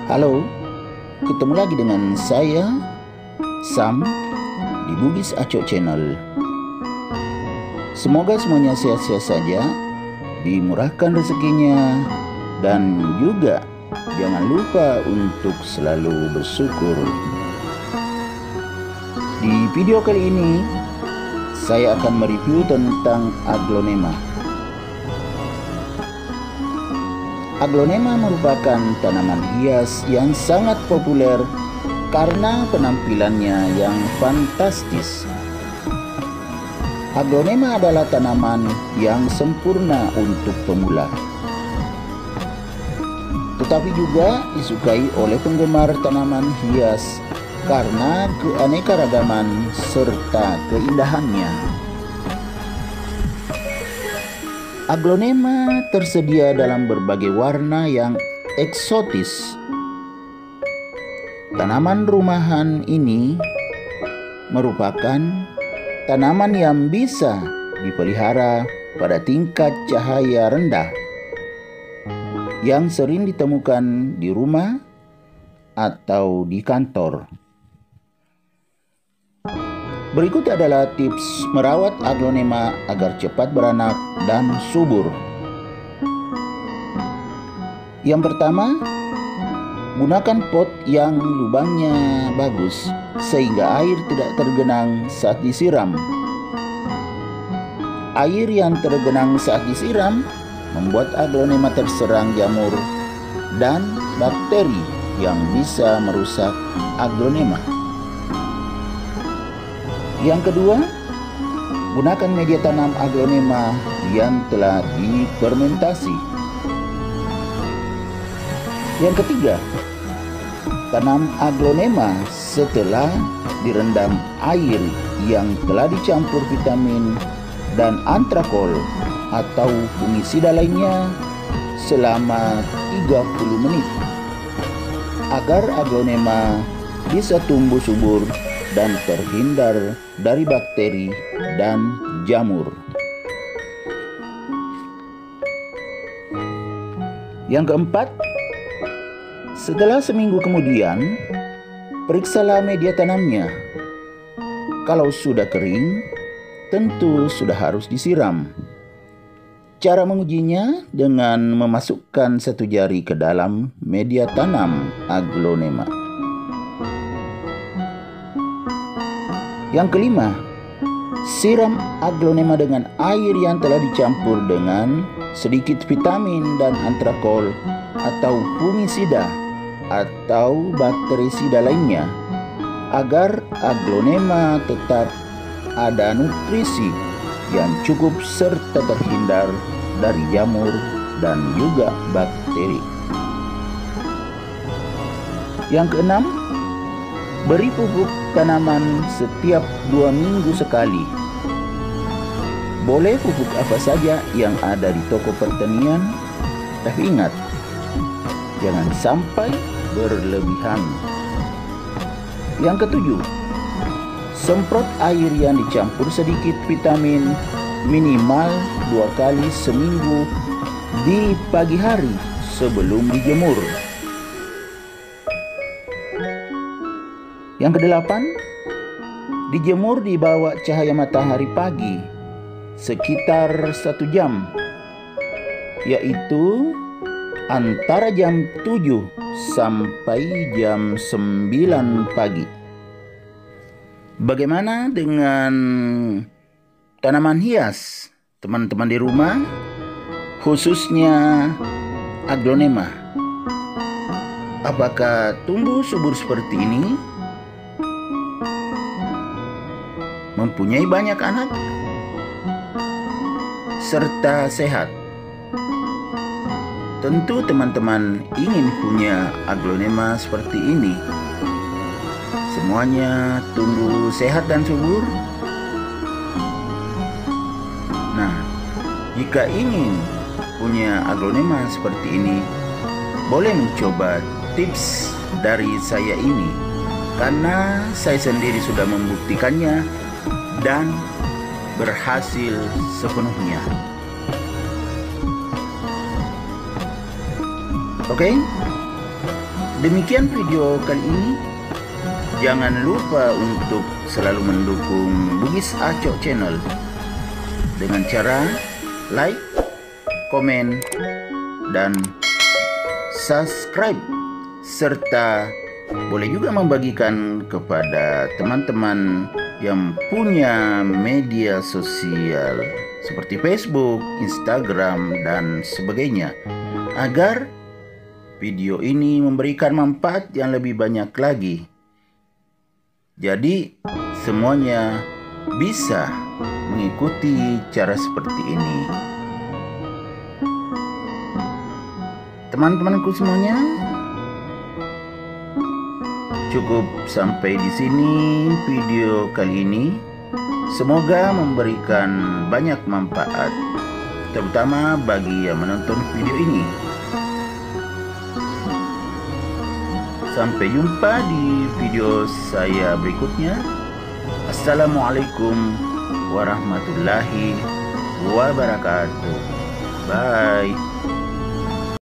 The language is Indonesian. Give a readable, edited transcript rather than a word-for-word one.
Halo, ketemu lagi dengan saya, Sam, di Bugis Aco Channel. Semoga semuanya sehat-sehat saja, dimurahkan rezekinya, dan juga jangan lupa untuk selalu bersyukur. Di video kali ini, saya akan mereview tentang aglonema. Aglonema merupakan tanaman hias yang sangat populer karena penampilannya yang fantastis. Aglonema adalah tanaman yang sempurna untuk pemula, tetapi juga disukai oleh penggemar tanaman hias karena keanekaragaman serta keindahannya. Aglonema tersedia dalam berbagai warna yang eksotis. Tanaman rumahan ini merupakan tanaman yang bisa dipelihara pada tingkat cahaya rendah yang sering ditemukan di rumah atau di kantor. Berikut adalah tips merawat aglonema agar cepat beranak dan subur. Yang pertama, gunakan pot yang lubangnya bagus sehingga air tidak tergenang saat disiram. Air yang tergenang saat disiram membuat aglonema terserang jamur dan bakteri yang bisa merusak aglonema. Yang kedua, gunakan media tanam aglonema yang telah difermentasi. Yang ketiga, tanam aglonema setelah direndam air yang telah dicampur vitamin dan antrakol atau fungisida lainnya selama 30 menit agar aglonema bisa tumbuh subur dan terhindar dari bakteri dan jamur. Yang keempat, setelah seminggu kemudian, periksalah media tanamnya. Kalau sudah kering, tentu sudah harus disiram. Cara mengujinya dengan memasukkan satu jari ke dalam media tanam aglonema. Yang kelima, siram aglonema dengan air yang telah dicampur dengan sedikit vitamin dan antrakol atau fungisida atau bakterisida lainnya agar aglonema tetap ada nutrisi yang cukup serta terhindar dari jamur dan juga bakteri. Yang keenam, beri pupuk tanaman setiap 2 minggu sekali. Boleh pupuk apa saja yang ada di toko pertanian, tapi ingat, jangan sampai berlebihan. Yang ketujuh, semprot air yang dicampur sedikit vitamin minimal 2 kali seminggu di pagi hari sebelum dijemur. Yang kedelapan, dijemur di bawah cahaya matahari pagi sekitar 1 jam, yaitu antara jam 7 sampai jam 9 pagi. Bagaimana dengan tanaman hias, teman-teman di rumah, khususnya aglonema? Apakah tumbuh subur seperti ini? Mempunyai banyak anak serta sehat. Tentu teman-teman ingin punya aglonema seperti ini. Semuanya tumbuh sehat dan subur. Nah, jika ingin punya aglonema seperti ini, boleh mencoba tips dari saya ini, karena saya sendiri sudah membuktikannya dan berhasil sepenuhnya. Oke? Demikian video kali ini. Jangan lupa untuk selalu mendukung Bugis Acok Channel dengan cara like, komen, dan subscribe, serta boleh juga membagikan kepada teman-teman yang punya media sosial seperti Facebook, Instagram, dan sebagainya, agar video ini memberikan manfaat yang lebih banyak lagi. Jadi semuanya bisa mengikuti cara seperti ini. Teman-temanku semuanya, cukup sampai di sini video kali ini. Semoga memberikan banyak manfaat, terutama bagi yang menonton video ini. Sampai jumpa di video saya berikutnya. Assalamualaikum warahmatullahi wabarakatuh. Bye.